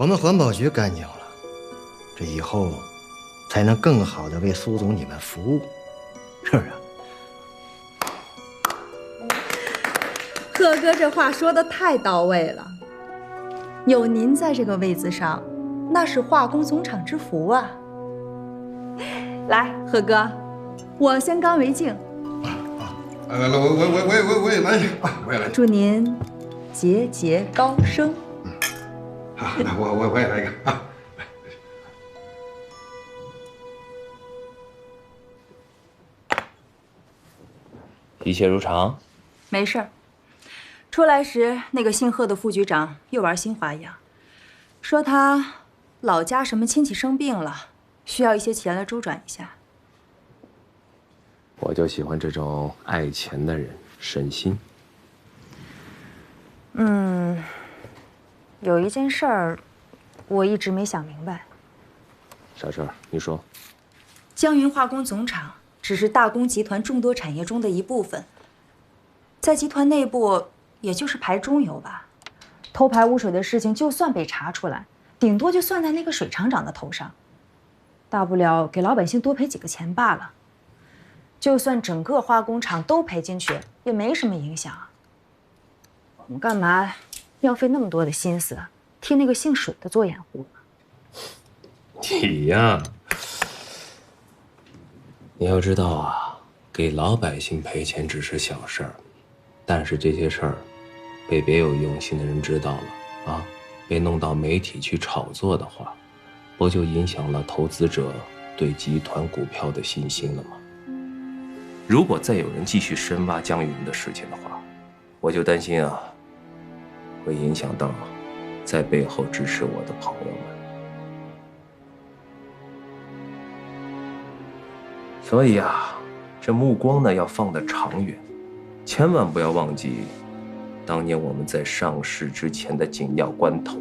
我们环保局干净了，这以后才能更好的为苏总你们服务，是不是啊？贺哥这话说的太到位了，有您在这个位子上，那是化工总厂之福啊！来，贺哥，我先干为敬。来，我也来，我也来。祝您节节高升。好，那我也来一个啊。一切如常。没事儿。出来时，那个姓贺的副局长又玩新花样，说他老家什么亲戚生病了，需要一些钱来周转一下。我就喜欢这种爱钱的人，省心。有一件事儿，我一直没想明白。啥事儿？你说。江云化工总厂只是大工集团众多产业中的一部分，在集团内部也就是排中游吧。偷排污水的事情，就算被查出来，顶多就算在那个水厂长的头上，大不了给老百姓多赔几个钱罢了。就算整个化工厂都赔进去，也没什么影响。我们干嘛要费那么多的心思替那个姓水的做掩护呢？你呀，你要知道啊，给老百姓赔钱只是小事儿，但是这些事儿被别有用心的人知道了啊，被弄到媒体去炒作的话，不就影响了投资者对集团股票的信心了吗？如果再有人继续深挖江云的事情的话，我就担心啊，会影响到在背后支持我的朋友们。所以啊，这目光呢要放得长远，千万不要忘记当年我们在上市之前的紧要关头，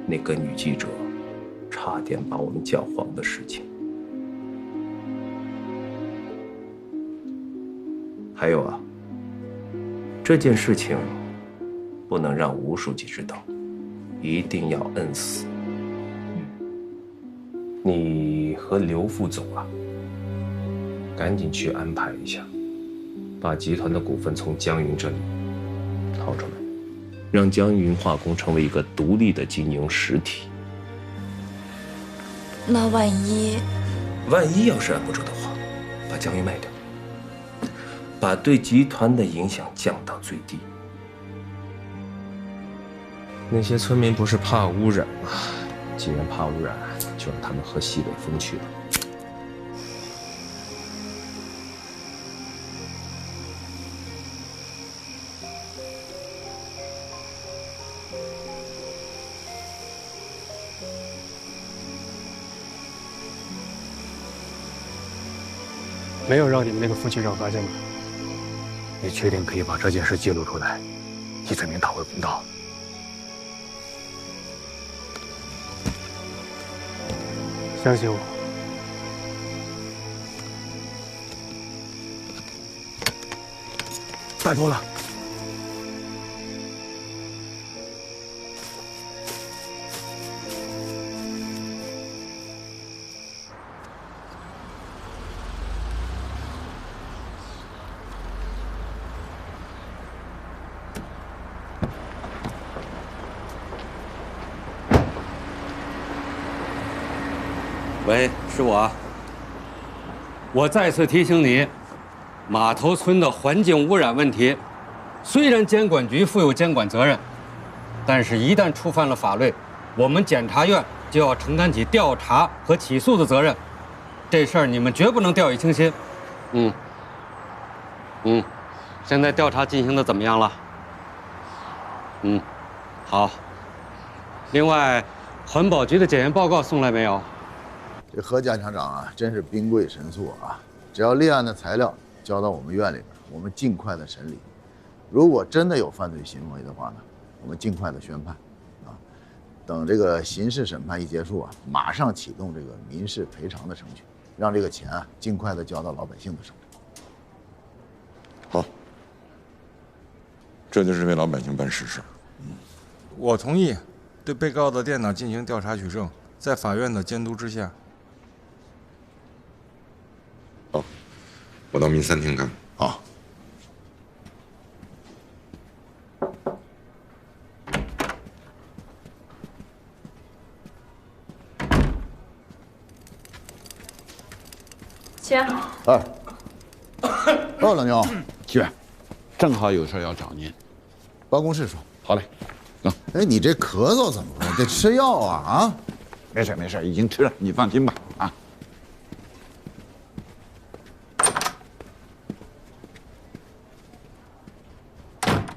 那个女记者差点把我们搅黄的事情。还有啊，这件事情不能让吴书记知道，一定要摁死。你和刘副总啊，赶紧去安排一下，把集团的股份从江云这里掏出来，让江云化工成为一个独立的经营实体。那万一要是按不住的话，把江云卖掉，把对集团的影响降到最低。那些村民不是怕污染吗？既然怕污染，就让他们喝西北风去吧。没有让你们那个副局长发现吧？你确定可以把这件事记录出来，以证明大为公道？相信我。拜托了。喂，是我。我再次提醒你，码头村的环境污染问题，虽然监管局负有监管责任，但是一旦触犯了法律，我们检察院就要承担起调查和起诉的责任。这事儿你们绝不能掉以轻心。现在调查进行的怎么样了？好。另外，环保局的检验报告送来没有？这何检察长啊，真是兵贵神速啊！只要立案的材料交到我们院里边，我们尽快的审理。如果真的有犯罪行为的话呢，我们尽快的宣判，啊，等这个刑事审判一结束啊，马上启动这个民事赔偿的程序，让这个钱啊尽快的交到老百姓的手上。好，这就是为老百姓办实事。我同意，对被告的电脑进行调查取证，在法院的监督之下。好，我到民三厅看。好。请。哎，哦，老牛，局员，正好有事要找您。办公室说。好嘞。哎，你这咳嗽怎么了？得吃药啊！啊，没事没事，已经吃了，你放心吧。啊。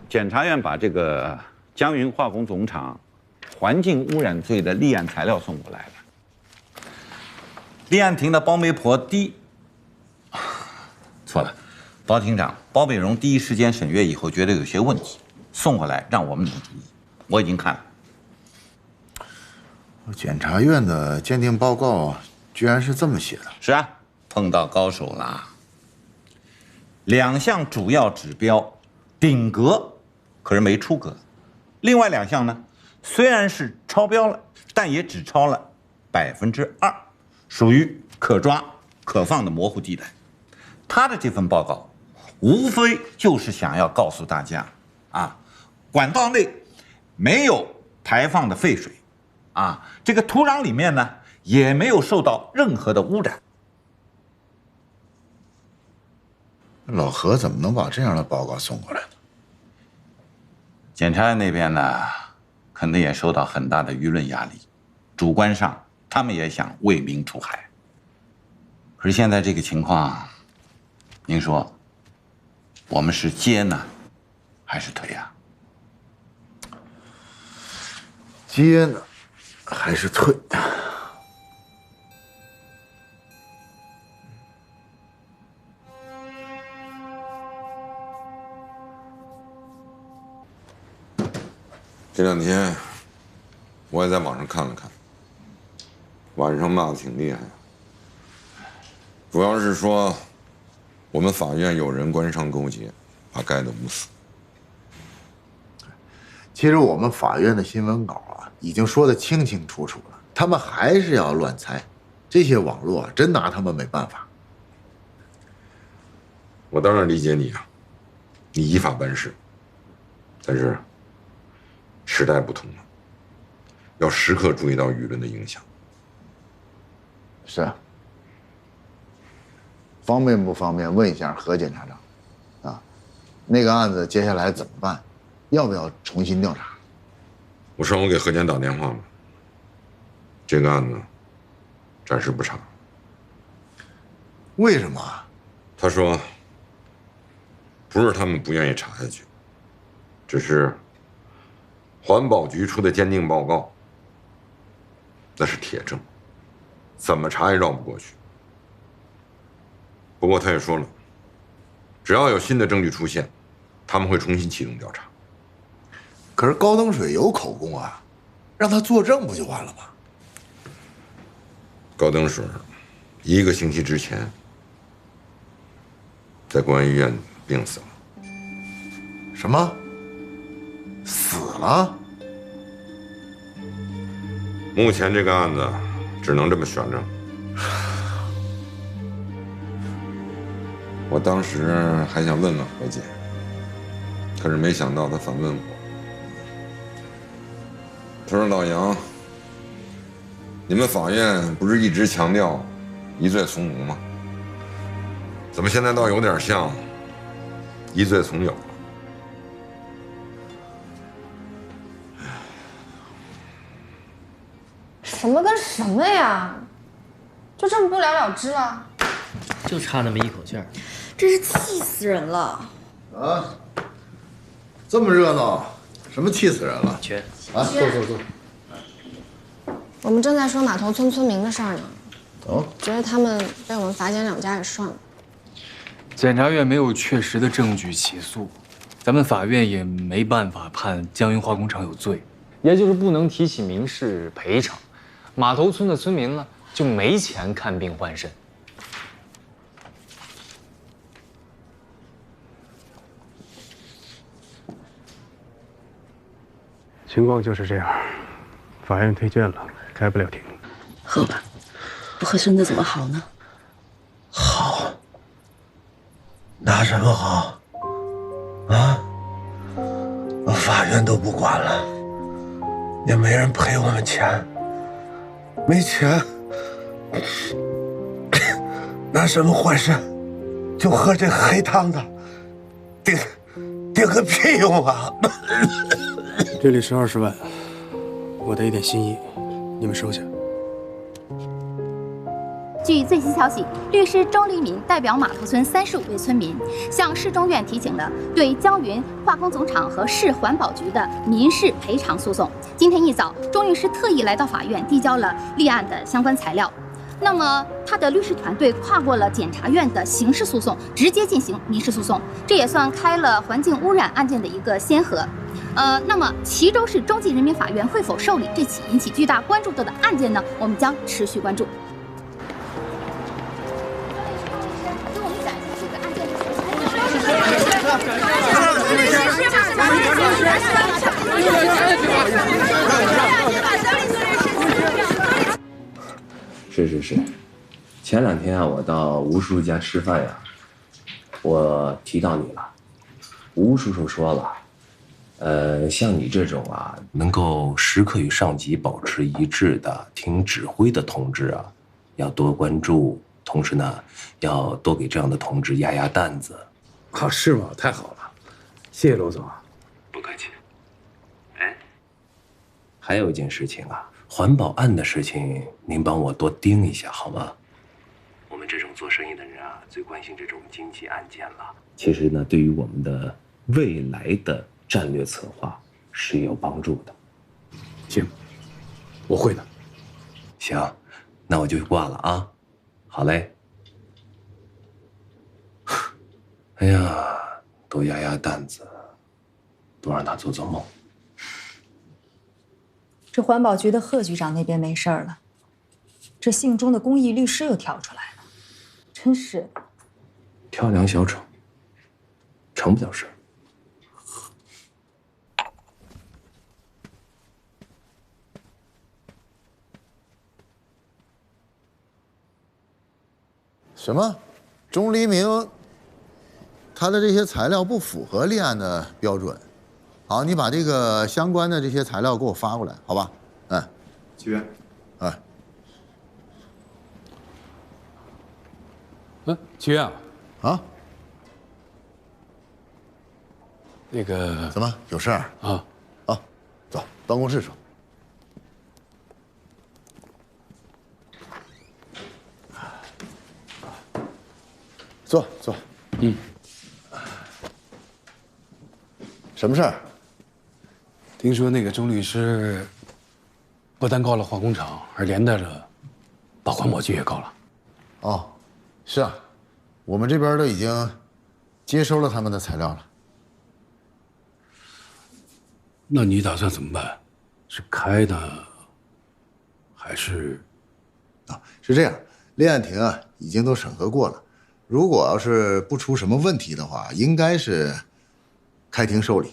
检察院把这个江云化工总厂环境污染罪的立案材料送过来了。立案庭的包媒婆错了，包厅长包美荣第一时间审阅以后，觉得有些问题，送过来让我们出主意。我已经看了。检察院的鉴定报告居然是这么写的。是啊，碰到高手了。2项主要指标顶格，可是没出格。另外2项呢，虽然是超标了，但也只超了2%，属于可抓可放的模糊地带。他的这份报告，无非就是想要告诉大家，啊，管道内没有排放的废水，啊，这个土壤里面呢也没有受到任何的污染。老何怎么能把这样的报告送过来呢？检察院那边呢，肯定也受到很大的舆论压力，主观上他们也想为民除害。可是现在这个情况，您说，我们是接呢，还是推啊？接呢，还是退？这2天，我也在网上看了看，晚上骂的挺厉害，主要是说我们法院有人官商勾结，把盖的捂死。其实我们法院的新闻稿啊，已经说得清清楚楚了，他们还是要乱猜，这些网络啊，真拿他们没办法。我当然理解你啊，你依法办事，但是时代不同了，要时刻注意到舆论的影响。是啊，方便不方便问一下何检察长，啊，那个案子接下来怎么办？要不要重新调查？我上午给何检打电话了，这个案子暂时不查。为什么？他说，不是他们不愿意查下去，只是环保局出的鉴定报告，那是铁证，怎么查也绕不过去。不过他也说了，只要有新的证据出现，他们会重新启动调查。可是高登水有口供啊，让他作证不就完了吗？高登水1个星期之前在公安医院病死了。什么？死了？目前这个案子只能这么悬着。我当时还想问问何姐，可是没想到她反问我。她说：“老杨，你们法院不是一直强调疑罪从无吗？怎么现在倒有点像疑罪从有了？”什么跟什么呀？就这么不了了之了？就差那么一口气儿，真是气死人了！啊，这么热闹，什么气死人了？去啊，坐。我们正在说码头村村民的事儿呢。哦，觉得他们被我们法检2家给涮了。检察院没有确实的证据起诉，咱们法院也没办法判江云化工厂有罪，也就是不能提起民事赔偿。码头村的村民呢，就没钱看病换肾。情况就是这样，法院推荐了，开不了庭。喝吧，不喝身子怎么好呢？好，拿什么好？啊？法院都不管了，也没人赔我们钱，没钱，拿什么换肾？就喝这黑汤的，顶个屁用啊！这里是20万，我的一点心意，你们收下。据最新消息，律师周黎民代表码头村35位村民，向市中院提请了对江云化工总厂和市环保局的民事赔偿诉讼。今天一早，钟律师特意来到法院递交了立案的相关材料。那么，他的律师团队跨过了检察院的刑事诉讼，直接进行民事诉讼，这也算开了环境污染案件的一个先河。那么齐州市中级人民法院会否受理这起引起巨大关注度的案件呢？我们将持续关注。是，前2天啊，我到吴叔叔家吃饭呀，我提到你了。吴叔叔说了，像你这种啊，能够时刻与上级保持一致的听指挥的同志啊，要多关注，同时呢，要多给这样的同志压担子。啊，是吗？太好了，谢谢罗总啊。不客气。哎，还有一件事情啊，环保案的事情，您帮我多盯一下好吗？我们这种做生意的人啊，最关心这种经济案件了。其实呢，对于我们的未来的战略策划是有帮助的。行，我会的。行，那我就挂了啊。好嘞。哎呀，多压担子，多让他做做梦。这环保局的贺局长那边没事儿了，这姓钟的公益律师又跳出来了，真是的。挑梁小丑，成不了事儿。什么？钟黎明，他的这些材料不符合立案的标准。好，你把这个相关的这些材料给我发过来，好吧？齐院。齐院啊，那个怎么有事儿啊？走，办公室说。坐。什么事儿？听说那个钟律师不但告了化工厂，而连带着把环保局也告了。哦，是啊，我们这边都已经接收了他们的材料了。那你打算怎么办？是开呢，还是？是这样，立案庭啊已经都审核过了，如果要是不出什么问题的话，应该是开庭受理。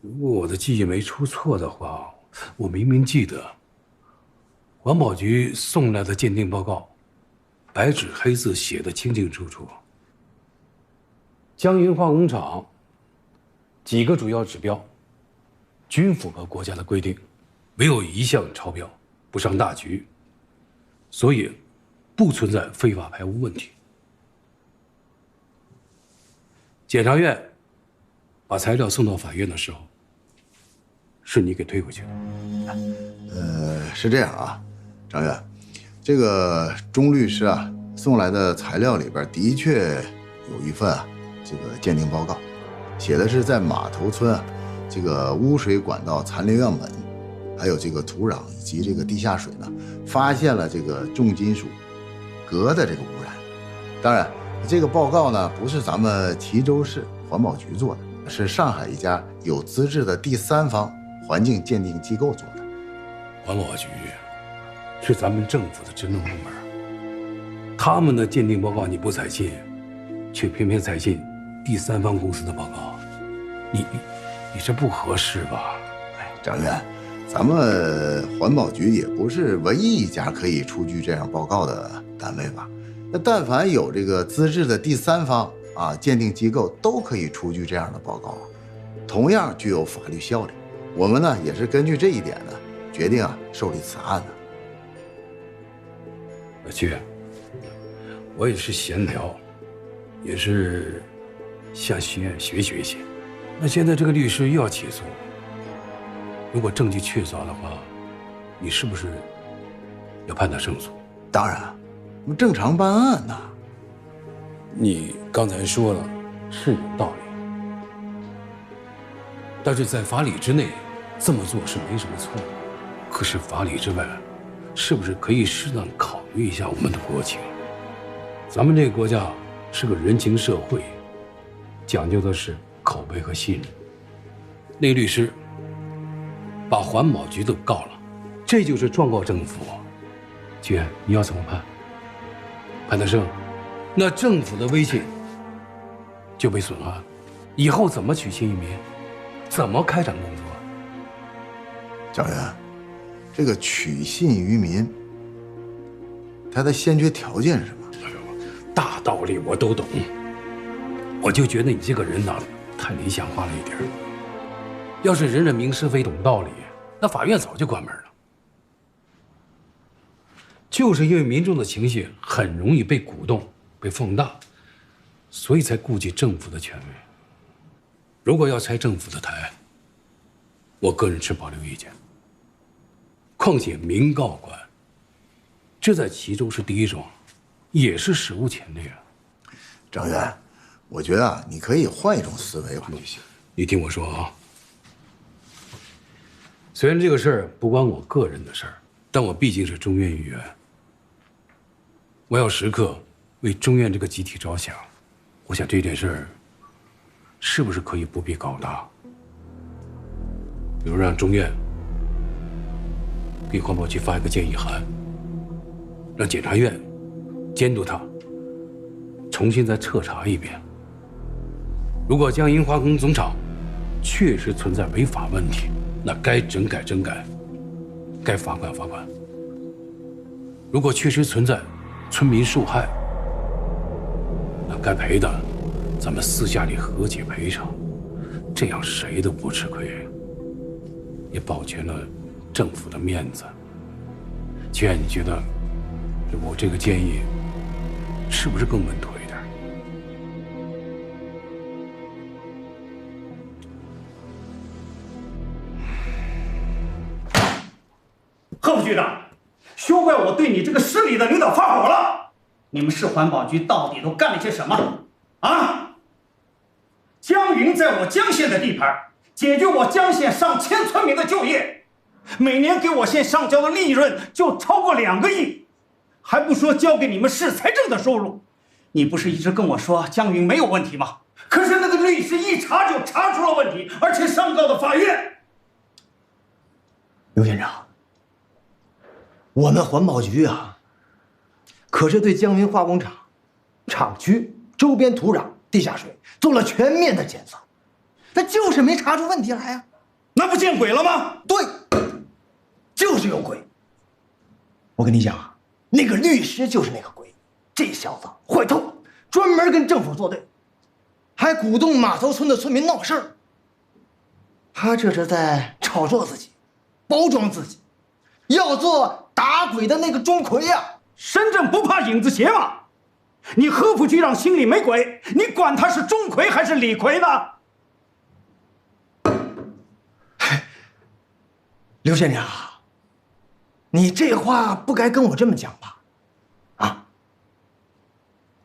如果我的记忆没出错的话，我明明记得环保局送来的鉴定报告，白纸黑字写的清清楚楚。江云化工厂几个主要指标均符合国家的规定，没有一项超标，不上大局，所以不存在非法排污问题。检察院把材料送到法院的时候，是你给推回去的。是这样啊，张院，这个钟律师啊送来的材料里边的确有一份这个鉴定报告，写的是在码头村这个污水管道残留样本，还有这个土壤以及这个地下水呢，发现了这个重金属镉的这个污染。当然，这个报告呢不是咱们齐州市环保局做的，是上海一家有资质的第三方环境鉴定机构做的。环保局是咱们政府的职能部门，他们的鉴定报告你不采信，却偏偏采信第三方公司的报告，你这不合适吧？张院，咱们环保局也不是唯一一家可以出具这样报告的单位吧？那但凡有这个资质的第三方啊，鉴定机构都可以出具这样的报告，同样具有法律效力。我们呢也是根据这一点呢，决定受理此案的。老曲，我也是闲聊，也是向学院学习。那现在这个律师又要起诉，如果证据确凿的话，你是不是要判他胜诉？当然，我们正常办案呐。你刚才说了是有道理，但是在法理之内这么做是没什么错的。可是法理之外，是不是可以适当考虑一下我们的国情？咱们这个国家是个人情社会，讲究的是口碑和信任。那律师把环保局都告了，这就是状告政府。姐，你要怎么判？潘德胜，那政府的威信就被损害，以后怎么取信于民？怎么开展工作？蒋元，这个取信于民，它的先决条件是什么？大道理我都懂，我就觉得你这个人呐，太理想化了一点。要是人人明是非懂道理，那法院早就关门了。就是因为民众的情绪很容易被鼓动、被放大，所以才顾及政府的权威。如果要拆政府的台，我个人持保留意见。况且民告官，这在其中是第一种，也是史无前例啊。张元，我觉得你可以换一种思维吧。你听我说啊，虽然这个事儿不关我个人的事儿，但我毕竟是中院议员，我要时刻为中院这个集体着想。我想这件事儿是不是可以不必搞大？比如让中院给环保局发一个建议函，让检察院监督他重新再彻查一遍。如果江阴化工总厂确实存在违法问题，那该整改整改，该罚款罚款。如果确实存在村民受害，那该赔的，咱们私下里和解赔偿，这样谁都不吃亏，也保全了政府的面子。秦远，你觉得我这个建议是不是更稳妥一点？贺副局长，休怪我对你这个市里的领导发火了。你们市环保局到底都干了些什么？啊！江云在我江县的地盘，解决我江县上千村民的就业，每年给我县上交的利润就超过2个亿，还不说交给你们市财政的收入。你不是一直跟我说江云没有问题吗？可是那个律师一查就查出了问题，而且上告的法院。刘县长，我们环保局啊，可是对江云化工厂厂区周边土壤、地下水做了全面的检测，那就是没查出问题来呀。那不见鬼了吗？对，就是有鬼。我跟你讲啊，那个律师就是那个鬼，这小子坏透了，专门跟政府作对，还鼓动码头村的村民闹事儿。他这是在炒作自己，包装自己，要做打鬼的那个钟馗呀。身正不怕影子斜嘛。你贺副局长心里没鬼，你管他是钟馗还是李逵呢？刘县长，你这话不该跟我这么讲吧？啊，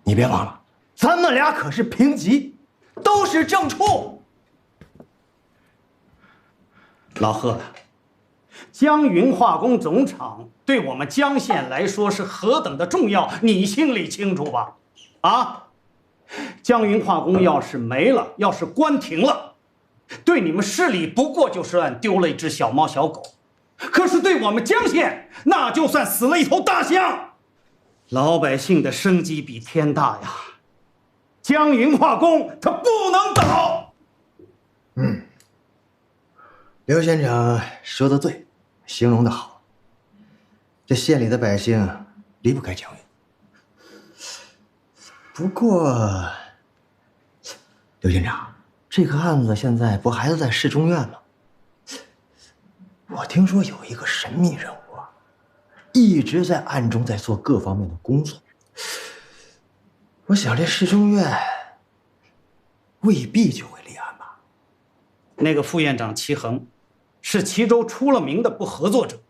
你别忘了，咱们俩可是平级，都是正处。老贺，江云化工总厂对我们江县来说是何等的重要，你心里清楚吧？啊，江云化工要是没了，要是关停了，对你们市里不过就算丢了一只小猫小狗，可是对我们江县，那就算死了一头大象。老百姓的生机比天大呀！江云化工它不能倒。刘县长说的对，形容的好。这县里的百姓离不开江云。不过，刘县长，这个案子现在不还是在市中院吗？我听说有一个神秘人物啊，一直在暗中在做各方面的工作。我想这市中院未必就会立案吧？那个副院长齐衡，是齐州出了名的不合作者，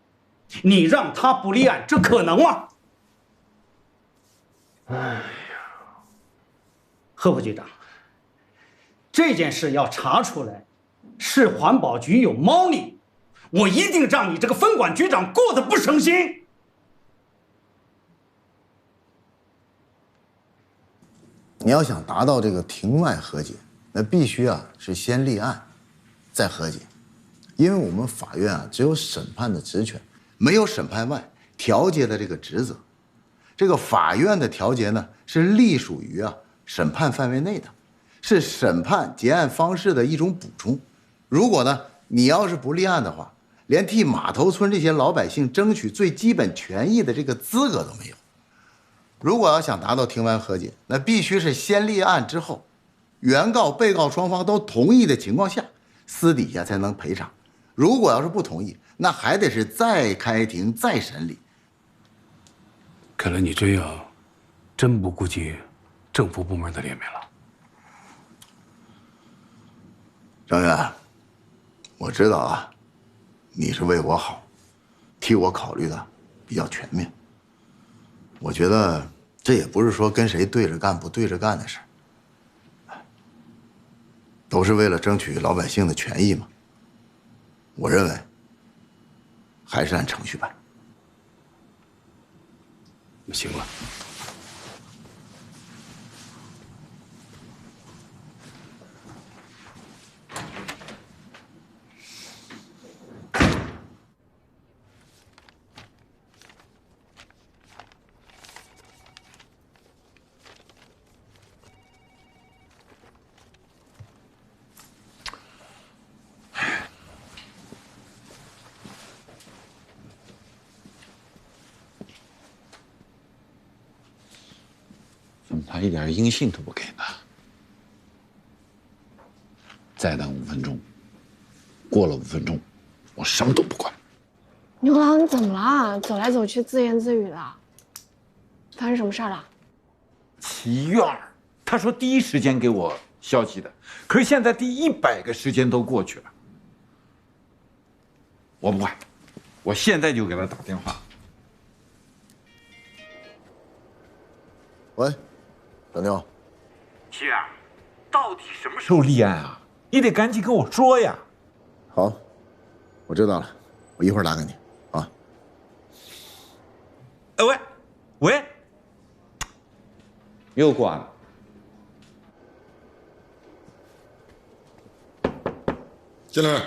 你让他不立案，这可能吗？哎呀，贺副局长，这件事要查出来，市环保局有猫腻，我一定让你这个分管局长过得不省心。你要想达到这个庭外和解，那必须是先立案，再和解。因为我们法院只有审判的职权，没有审判外调解的这个职责。这个法院的调解呢，是隶属于审判范围内的，是审判结案方式的一种补充。如果呢，你要是不立案的话，连替码头村这些老百姓争取最基本权益的这个资格都没有。如果要想达到庭外和解，那必须是先立案之后，原告、被告双方都同意的情况下，私底下才能赔偿。如果要是不同意，那还得是再开庭再审理。看来你这样，真不顾及政府部门的脸面了。张远，我知道你是为我好，替我考虑的比较全面。我觉得这也不是说跟谁对着干不对着干的事儿，都是为了争取老百姓的权益嘛。我认为还是按程序办。那行了。他一点音信都不给呢。再等5分钟，过了5分钟，我什么都不管。牛郎，你怎么了？走来走去自言自语的，发生什么事儿了？齐院儿，他说第一时间给我消息的，可是现在第100个时间都过去了。我不管，我现在就给他打电话。喂，小妞。齐院儿，到底什么时候立案啊？你得赶紧跟我说呀。好，我知道了，我一会儿打给你啊。喂，喂，又挂了。进来。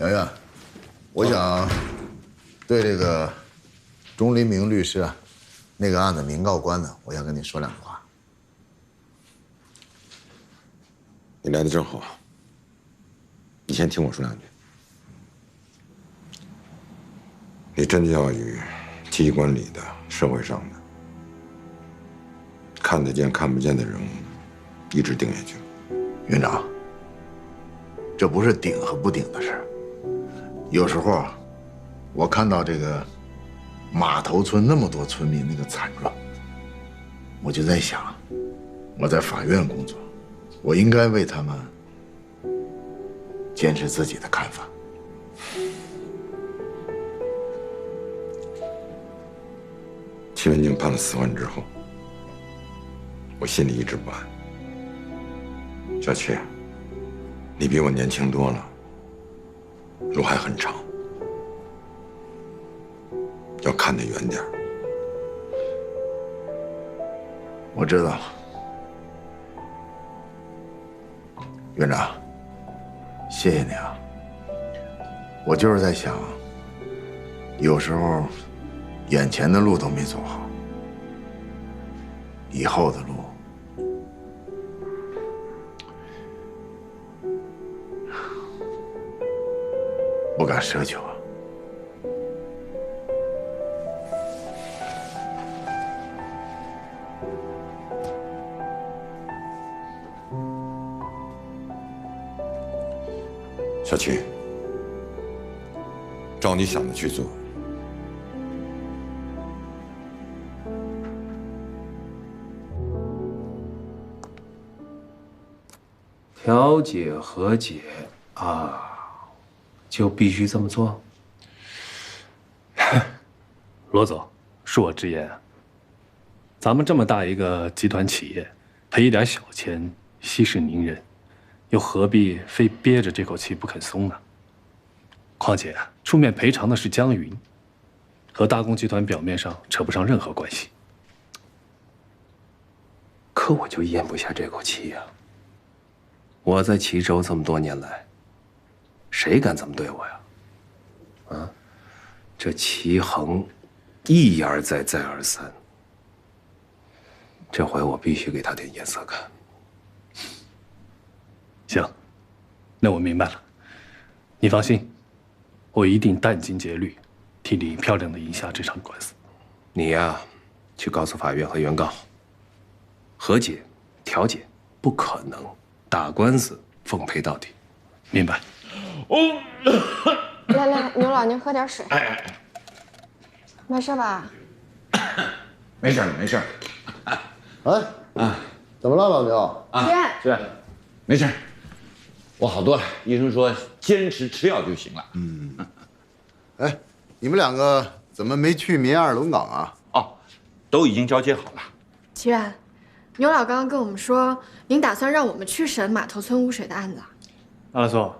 圆圆，我想对这个钟黎明律师那个案子民告官呢，我想跟你说2句话。你来的正好，你先听我说2句。你真教育机关里的、社会上的，看得见看不见的人物，一直顶下去了。院长，这不是顶和不顶的事儿。有时候我看到这个码头村那么多村民那个惨状，我就在想，我在法院工作，我应该为他们坚持自己的看法。齐文静判了死缓之后，我心里一直不安。小齐，你比我年轻多了，路还很长，要看得远点儿。我知道了，院长，谢谢你啊。我就是在想，有时候眼前的路都没走好，以后的路，我不敢奢求啊。小齐，照你想的去做。调解和解啊，就必须这么做？罗总，恕我直言啊，咱们这么大一个集团企业，赔一点小钱息事宁人，又何必非憋着这口气不肯松呢？况且啊，出面赔偿的是江云，和大公集团表面上扯不上任何关系。可我就咽不下这口气呀。我在齐州这么多年来，谁敢这么对我呀？啊，这齐衡一而再再而三，这回我必须给他点颜色看。行，那我明白了。你放心，我一定殚精竭虑，替你漂亮的赢下这场官司。你呀，去告诉法院和原告，和解、调解不可能，打官司奉陪到底。明白。来，牛老，您喝点水。没事吧？没事，没事。怎么了，老牛？是，没事，我好多了。医生说坚持吃药就行了。你们两个怎么没去民二龙岗啊？哦，都已经交接好了。齐远，牛老刚刚跟我们说，您打算让我们去审码头村污水的案子啊？阿拉松，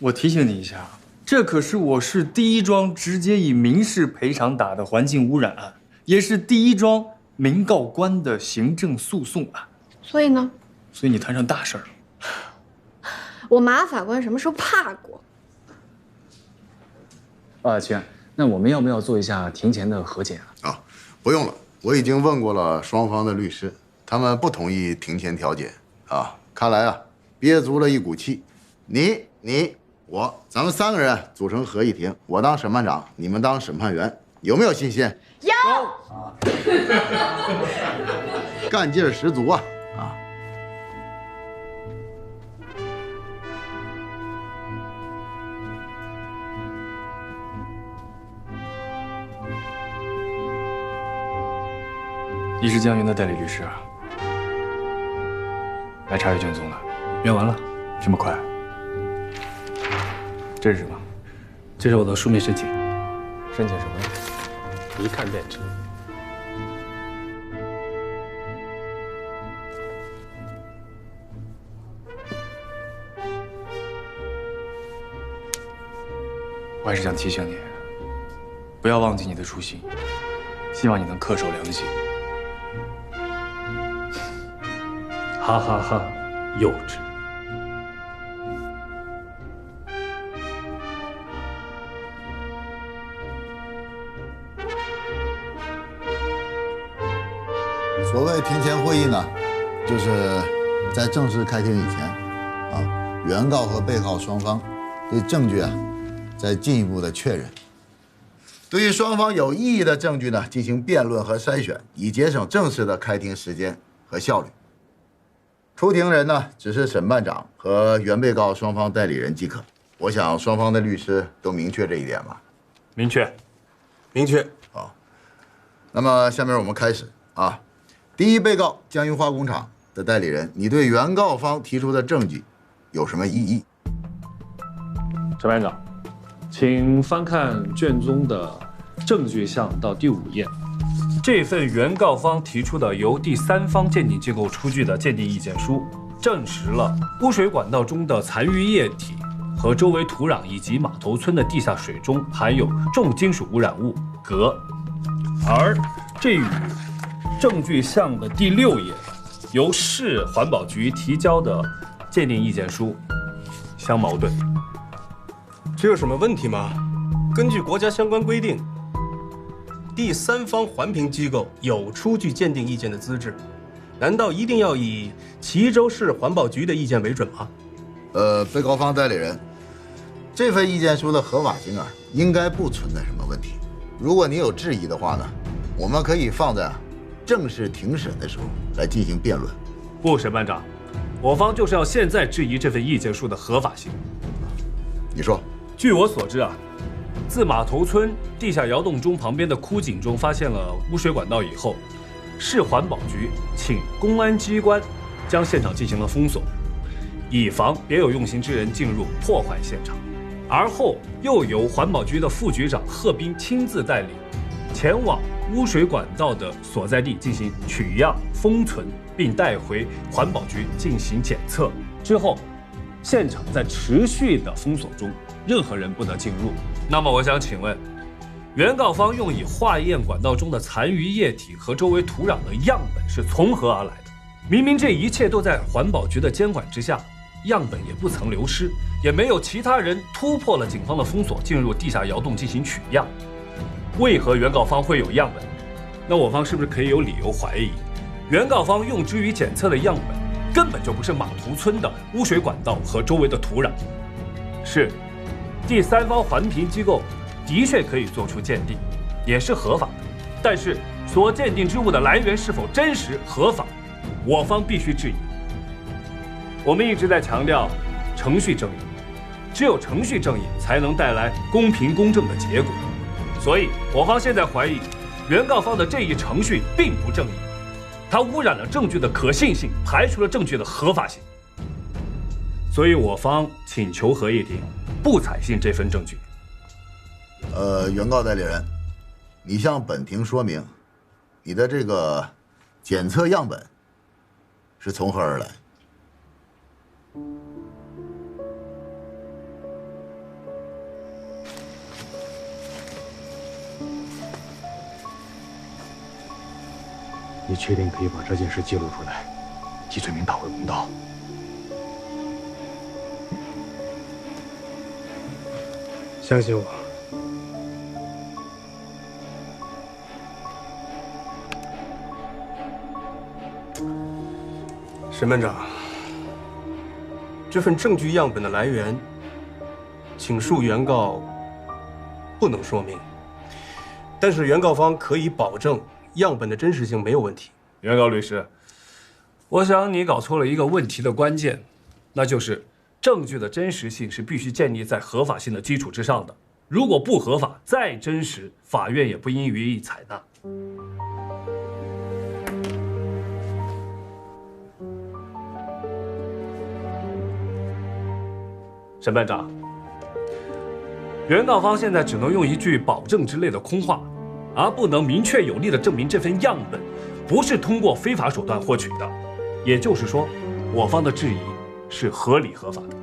我提醒你一下，这可是我市第一桩直接以民事赔偿打的环境污染案，也是第一桩民告官的行政诉讼案。所以呢？所以你摊上大事儿了。我马法官什么时候怕过？齐远，那我们要不要做一下庭前的和解啊？不用了，我已经问过了双方的律师，他们不同意庭前调解。看来啊，憋足了一股气。你我，咱们3个人组成合议庭，我当审判长，你们当审判员，有没有信心？有。干劲儿十足啊！你是江云的代理律师啊？来查阅卷宗了，阅完了，这么快？这是什么？这是我的书面申请。申请什么？一看便知。我还是想提醒你，不要忘记你的初心，希望你能恪守良心。哈哈哈，幼稚。所谓庭前会议呢，就是在正式开庭以前，原告和被告双方对证据再进一步的确认，对于双方有异议的证据呢进行辩论和筛选，以节省正式的开庭时间和效率。出庭人呢只是审判长和原被告双方代理人即可。我想双方的律师都明确这一点吧？明确。好，那么下面我们开始啊。第一被告江云化工厂的代理人，你对原告方提出的证据有什么异议？审判长，请翻看卷宗的证据项到第5页。这份原告方提出的由第3方鉴定机构出具的鉴定意见书，证实了污水管道中的残余液体和周围土壤以及码头村的地下水中含有重金属污染物镉，而这与证据项的第6页由市环保局提交的鉴定意见书相矛盾。这有什么问题吗？根据国家相关规定，第3方环评机构有出具鉴定意见的资质，难道一定要以齐州市环保局的意见为准吗？被告方代理人，这份意见书的合法性啊，应该不存在什么问题。如果你有质疑的话呢，我们可以放在正式庭审的时候来进行辩论。不，审判长，我方就是要现在质疑这份意见书的合法性。你说，据我所知啊，自码头村地下窑洞中旁边的枯井中发现了污水管道以后，市环保局请公安机关将现场进行了封锁，以防别有用心之人进入破坏现场。而后又由环保局的副局长贺斌亲自带领，前往污水管道的所在地进行取样、封存，并带回环保局进行检测。之后，现场在持续的封锁中，任何人不得进入。那么，我想请问，原告方用以化验管道中的残余液体和周围土壤的样本是从何而来的？明明这一切都在环保局的监管之下，样本也不曾流失，也没有其他人突破了警方的封锁，进入地下窑洞进行取样。为何原告方会有样本？那我方是不是可以有理由怀疑，原告方用之于检测的样本根本就不是码头村的污水管道和周围的土壤？是，第三方环评机构的确可以做出鉴定，也是合法的，但是所鉴定之物的来源是否真实合法，我方必须质疑。我们一直在强调程序正义，只有程序正义才能带来公平公正的结果。所以，我方现在怀疑，原告方的这一程序并不正义，它污染了证据的可信性，排除了证据的合法性。所以，我方请求合议庭不采信这份证据。原告代理人，你向本庭说明，你的这个检测样本是从何而来？你确定可以把这件事记录出来，替村民讨回公道？相信我。审判长，这份证据样本的来源，请恕原告不能说明，但是原告方可以保证样本的真实性没有问题。原告律师，我想你搞错了一个问题的关键，那就是证据的真实性是必须建立在合法性的基础之上的。如果不合法，再真实，法院也不应予以采纳。审判长，原告方现在只能用一句保证之类的空话，而不能明确有力地证明这份样本不是通过非法手段获取的。也就是说，我方的质疑是合理合法的。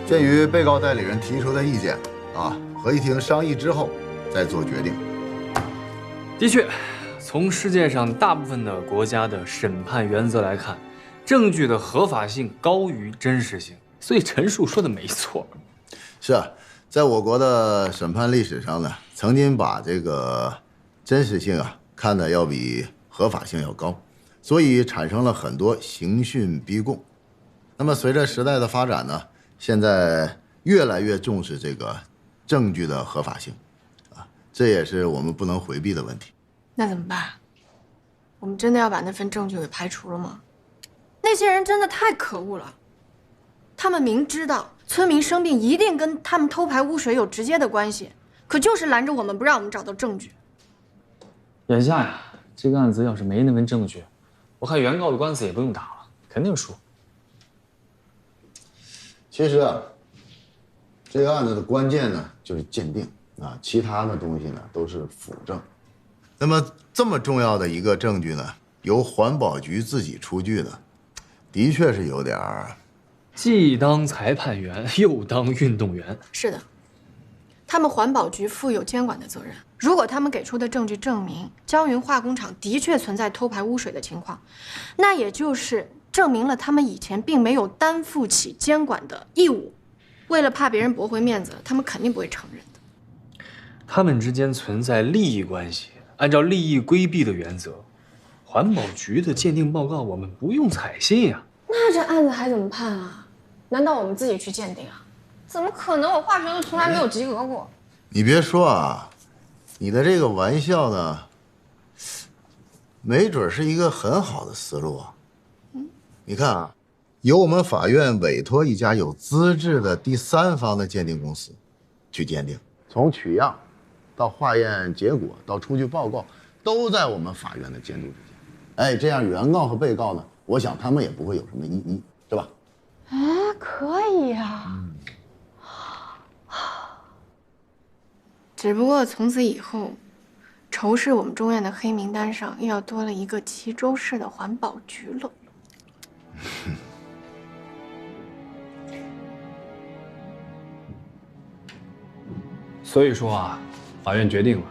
鉴于被告代理人提出的意见，合议庭商议之后再做决定。的确，从世界上大部分的国家的审判原则来看，证据的合法性高于真实性。所以陈述说的没错。是啊，在我国的审判历史上呢，曾经把这个真实性看得要比合法性要高，所以产生了很多刑讯逼供。那么随着时代的发展呢，现在越来越重视这个证据的合法性，这也是我们不能回避的问题。那怎么办？我们真的要把那份证据给排除了吗？那些人真的太可恶了，他们明知道村民生病一定跟他们偷排污水有直接的关系，可就是拦着我们不让我们找到证据。眼下呀，这个案子要是没那份证据，我看原告的官司也不用打了，肯定输。其实这个案子的关键呢就是鉴定其他的东西呢都是辅证。那么这么重要的一个证据呢，由环保局自己出具的，的确是有点既当裁判员又当运动员。是的，他们环保局负有监管的责任。如果他们给出的证据证明江云化工厂的确存在偷排污水的情况，那也就是证明了他们以前并没有担负起监管的义务。为了怕别人驳回面子，他们肯定不会承认的。他们之间存在利益关系，按照利益规避的原则，环保局的鉴定报告我们不用采信呀。那这案子还怎么判啊？难道我们自己去鉴定啊？怎么可能？我化学从来没有及格过。你别说啊，你的这个玩笑呢，没准是一个很好的思路啊。你看啊，由我们法院委托一家有资质的第三方的鉴定公司去鉴定，从取样到化验结果到出具报告，都在我们法院的监督之下。哎，这样原告和被告呢，我想他们也不会有什么异议，对吧？哎，可以啊。只不过从此以后，仇视我们中院的黑名单上又要多了一个齐州市的环保局了。所以说啊，法院决定了，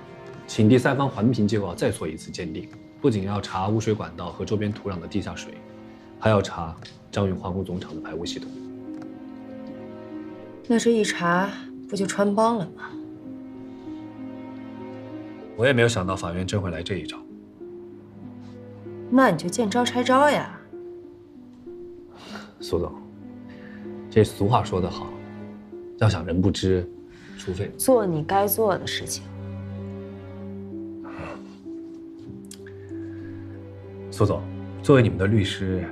请第三方环评机构再做一次鉴定，不仅要查污水管道和周边土壤的地下水，还要查张云化工总厂的排污系统。那这一查，不就穿帮了吗？我也没有想到法院真会来这一招。那你就见招拆招呀。苏总，这俗话说得好，要想人不知，除非做你该做的事情。苏总，作为你们的律师，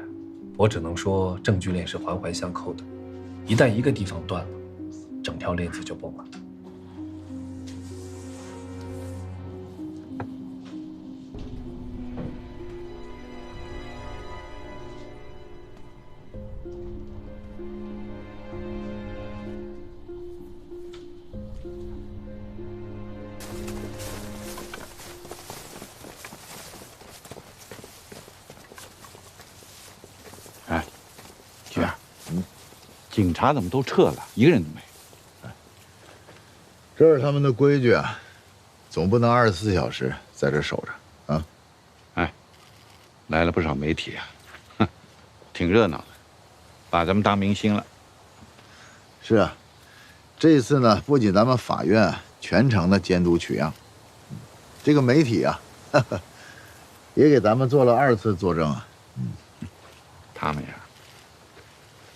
我只能说证据链是环环相扣的，一旦一个地方断了，整条链子就崩了。警察怎么都撤了，一个人都没有？这是他们的规矩啊，总不能24小时在这守着啊。哎，来了不少媒体啊，哼，挺热闹的，把咱们当明星了。是啊，这次呢，不仅咱们法院全程的监督取样，这个媒体啊，也给咱们做了2次作证啊。他们呀，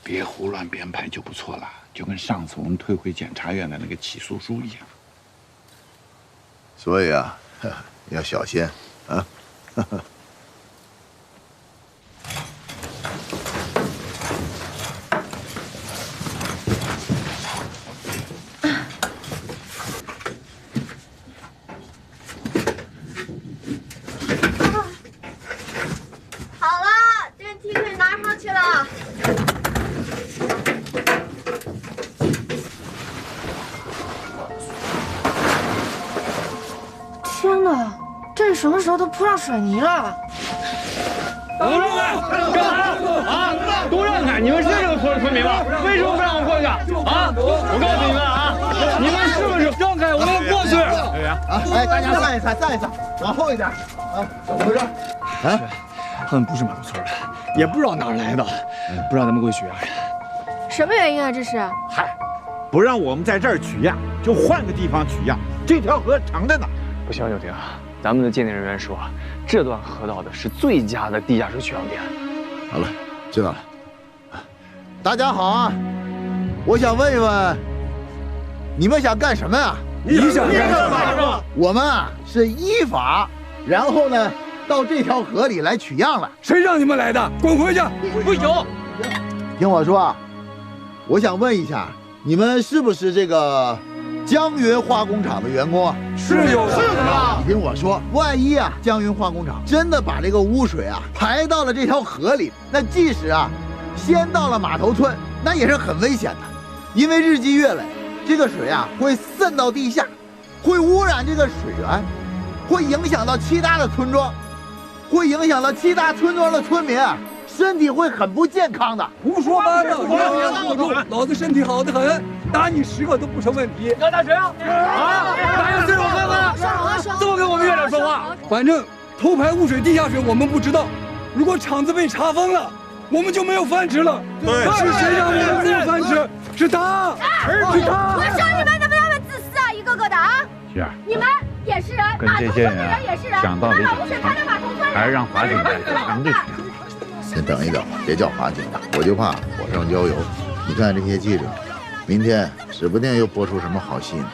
别胡乱编排就不错了，就跟上次我们退回检察院的那个起诉书一样。所以啊，要小心啊。好了，电梯可以拿上去了。天哪，这里什么时候都铺上水泥了？都让开！干嘛啊？都让开！你们是这个村的村民吗？为什么不让我过去啊？我告诉你们啊，你们是不是让开？我要过去！哎，大家散一散，散一散，往后一点啊！怎么回事？啊，他们不是马头村的，也不知道哪儿来的，不让咱们过去取样。什么原因啊？这是？嗨，不让我们在这儿取样，就换个地方取样。这条河长着呢。不行，柳婷，咱们的鉴定人员说，这段河道的是最佳的地下水取样点。好了，知道了。大家好啊，我想问一问，你们想干什么呀？你想干什么？我们啊是依法，然后呢到这条河里来取样了。谁让你们来的？滚回去！不行。听我说啊，我想问一下，你们是不是这个江云化工厂的员工啊？是有的。你听我说，万一啊江云化工厂真的把这个污水啊排到了这条河里，那即使啊先到了码头村，那也是很危险的，因为日积月累，这个水啊会渗到地下，会污染这个水源，会影响到其他的村庄，会影响到其他村庄的村民啊，身体会很不健康的。胡说八道！你别做主，老子身体好得很，打你10个都不成问题。要打谁啊？打有这种看法？这么跟我们院长说话？反正偷排污水、地下水我们不知道，如果厂子被查封了，我们就没有饭吃了。对，是谁让我们没有饭吃？是他，是他。我说你们能不能自私啊，一个个的啊！是啊。你们也是人，跟这些人啊讲道理把污水排到码头村，还是让法警来强制取样。先等一等，别叫法警了，我就怕火上浇油。你看这些记者，明天指不定又播出什么好戏呢。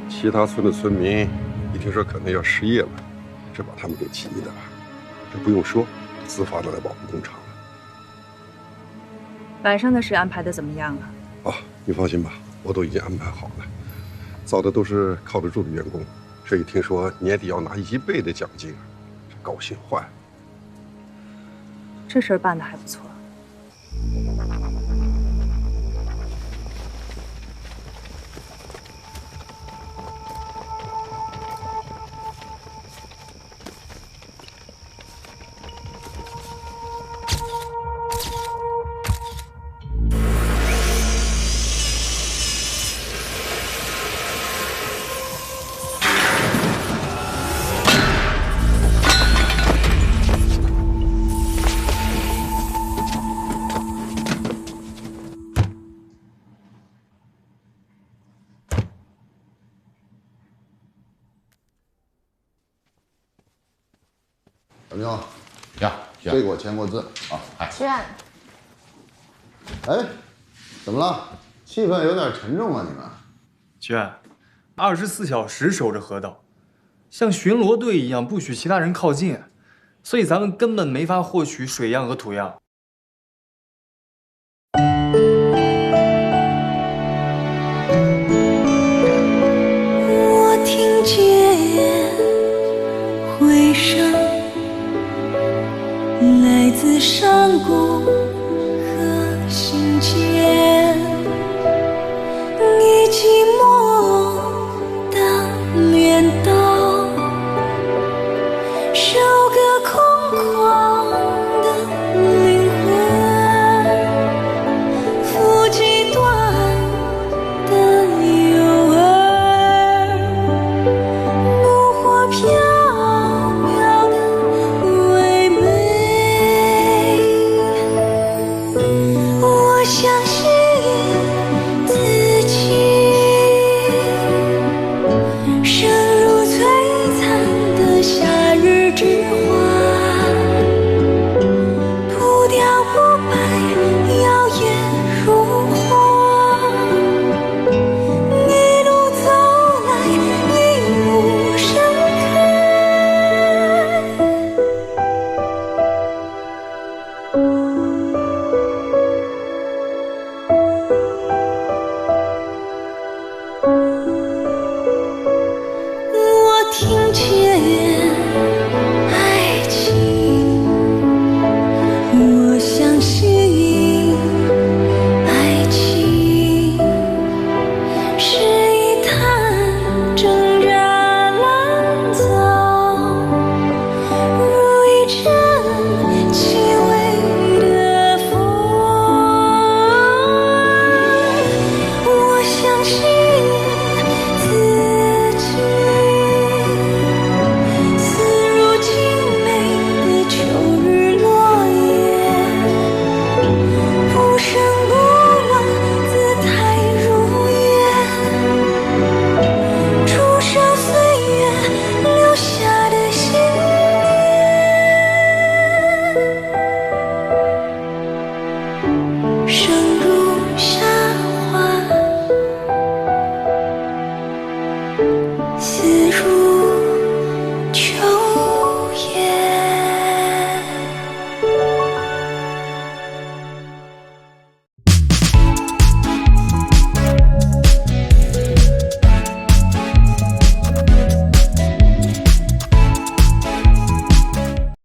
其他村的村民一听说可能要失业了，这把他们给急的了。这不用说，自发的来保护工厂了。晚上的事安排的怎么样了？哦，你放心吧，我都已经安排好了，找的都是靠得住的员工。这一听说年底要拿1倍的奖金，这高兴坏了。这事儿办得还不错。小明呀，这个我签过字啊。哎，徐远，哎，怎么了？气氛有点沉重啊，你们。娟，24小时守着河道，像巡逻队一样，不许其他人靠近，所以咱们根本没法获取水样和土样。我听见回声，来自山谷和心间。